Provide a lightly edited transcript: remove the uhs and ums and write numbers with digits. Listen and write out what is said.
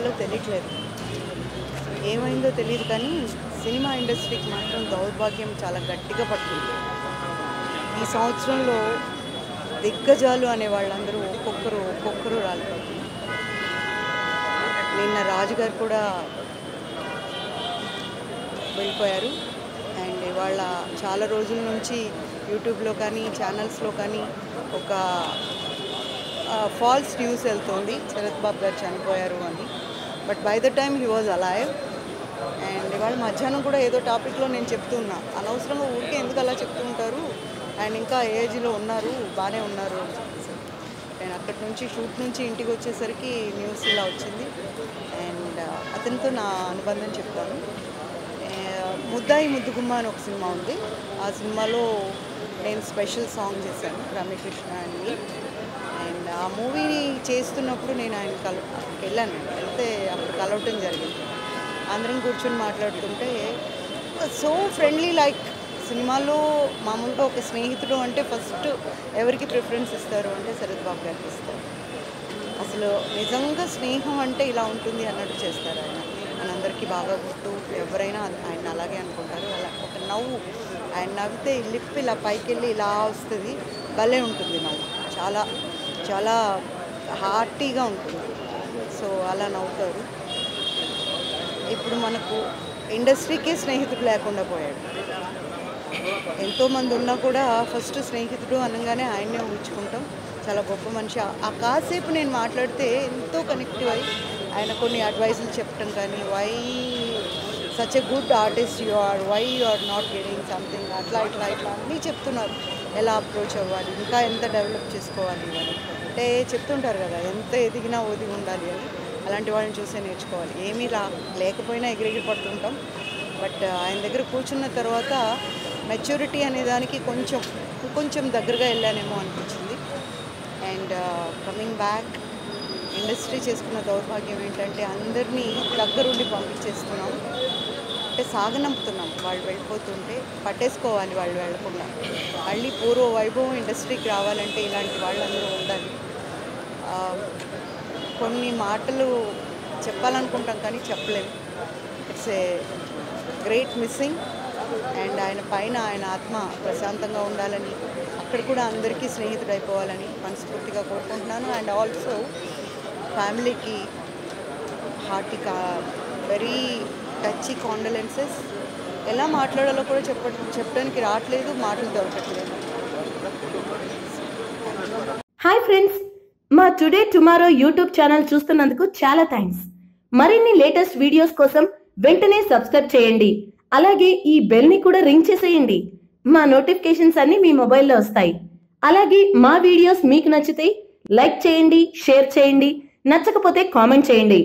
చేయాలో తెలియట్లేదు. ఏమైందో తెలియదు కానీ సినిమా ఇండస్ట్రీకి మాత్రం దౌర్భాగ్యం చాలా గట్టిగా పడుతుంది. ఈ సంవత్సరంలో దిగ్గజాలు అనే వాళ్ళందరూ ఒక్కొక్కరు రాలిపోతున్నారు. నిన్న రాజుగారు కూడా వెళ్ళిపోయారు. అండ్ ఇవాళ చాలా రోజుల నుంచి యూట్యూబ్లో కానీ ఛానల్స్లో కానీ ఒక ఫాల్స్ న్యూస్ వెళ్తుంది శరత్ బాబు గారు చనిపోయారు అని. But by the time he was alive. And ఇవాళ మధ్యాహ్నం కూడా ఏదో టాపిక్లో నేను చెప్తున్నా, అనవసరంగా ఊరికే ఎందుకు అలా చెప్తూ ఉంటారు, అండ్ ఇంకా ఏజ్లో ఉన్నారు, బాగానే ఉన్నారు అని చెప్పేసి. నేను అక్కడి నుంచి షూట్ నుంచి ఇంటికి వచ్చేసరికి న్యూస్ ఇలా వచ్చింది. అండ్ అతనితో నా అనుబంధం చెప్తాను. ముద్దాయి ముద్దుగుమ్మ అని ఒక సినిమా ఉంది. ఆ సినిమాలో నేను స్పెషల్ సాంగ్ చేశాను రమ్యకృష్ణ అని. అండ్ ఆ మూవీని చేస్తున్నప్పుడు నేను ఆయన వెళ్ళాను. వెళ్తే అప్పుడు కలవటం జరిగింది. అందరం కూర్చొని మాట్లాడుతుంటే సో ఫ్రెండ్లీ. లైక్ సినిమాలో మామూలుగా ఒక స్నేహితుడు అంటే ఫస్ట్ ఎవరికి ప్రిఫరెన్స్ ఇస్తారు అంటే శరత్ బాబు గారికి ఇస్తారు. అసలు నిజంగా స్నేహం అంటే ఇలా ఉంటుంది అన్నట్టు చేస్తారు ఆయన. మనందరికీ బాగా గుర్తు, ఎవరైనా ఆయన అలాగే అనుకుంటారు. అలా ఒక నవ్వు, ఆయన నవ్వితే లిప్ ఇలా పైకి వెళ్ళి ఇలా వస్తుంది, భలే ఉంటుంది నవ్వు, చాలా చాలా హార్టీగా ఉంటుంది. సో అలా నవ్వుతారు. ఇప్పుడు మనకు ఇండస్ట్రీకే స్నేహితుడు లేకుండా పోయాడు. ఎంతోమంది ఉన్నా కూడా ఫస్ట్ స్నేహితుడు అనగానే ఆయన్నే ఊహించుకుంటాం. చాలా గొప్ప మనిషి. ఆ కాసేపు నేను మాట్లాడితే ఎంతో కనెక్టివ్ అయ్యి ఆయన కొన్ని అడ్వైజులు చెప్పడం కానీ, why such a good artist you are, why you are not getting something, అట్లా ఇట్లా ఇట్లా అన్నీ చెప్తున్నారు. ఎలా అప్రోచ్ అవ్వాలి, ఇంకా ఎంత డెవలప్ చేసుకోవాలి అని అంటే చెప్తుంటారు కదా, ఎంత ఎదిగినా ఒదిగి ఉండాలి అని. అలాంటి వాళ్ళని చూసే నేర్చుకోవాలి. ఏమీ లేకపోయినా ఎగిరెగిరి పడుతుంటాం. బట్ ఆయన దగ్గర కూర్చున్న తర్వాత మెచ్యూరిటీ అనే దానికి కొంచెం దగ్గరగా వెళ్ళానేమో అనిపించింది. అండ్ కమింగ్ బ్యాక్, ఇండస్ట్రీ చేసుకున్న దౌర్భాగ్యం ఏంటంటే అందరినీ దగ్గరుండి పంపించేస్తున్నాం. అంటే సాగనంపుతున్నాం. వాళ్ళు వెళ్ళిపోతుంటే పట్టేసుకోవాలి వాళ్ళు వెళ్ళకుండా. మళ్ళీ పూర్వ వైభవం ఇండస్ట్రీకి రావాలంటే ఇలాంటి వాళ్ళందరూ ఉండాలి. కొన్ని మాటలు చెప్పాలనుకుంటాం కానీ చెప్పలేము. It's a great missing. And ఆయన పైన ఆయన ఆత్మ ప్రశాంతంగా ఉండాలని, అక్కడ కూడా అందరికీ స్నేహితుడు అయిపోవాలని మనస్ఫూర్తిగా కోరుకుంటున్నాను. అండ్ ఆల్సో ఫ్యామిలీకి హార్టీగా వెరీ టచ్చి కాండోలెన్సెస్. ఎలా మాట్లాడాలో కూడా చెప్పడానికి రావట్లేదు, మాటలు దొరకట్లేదు. హాయ్ ఫ్రెండ్స్, మా టుడే టుమారో యూట్యూబ్ ఛానల్ చూస్తున్నందుకు చాలా థ్యాంక్స్. మరిన్ని లేటెస్ట్ వీడియోస్ కోసం వెంటనే సబ్స్క్రైబ్ చేయండి. అలాగే ఈ బెల్ ని కూడా రింగ్ చేసేయండి. మా నోటిఫికేషన్స్ అన్ని మీ మొబైల్లో వస్తాయి. అలాగే మా వీడియోస్ మీకు నచ్చితే లైక్ చేయండి, షేర్ చేయండి, నచ్చకపోతే కామెంట్ చేయండి.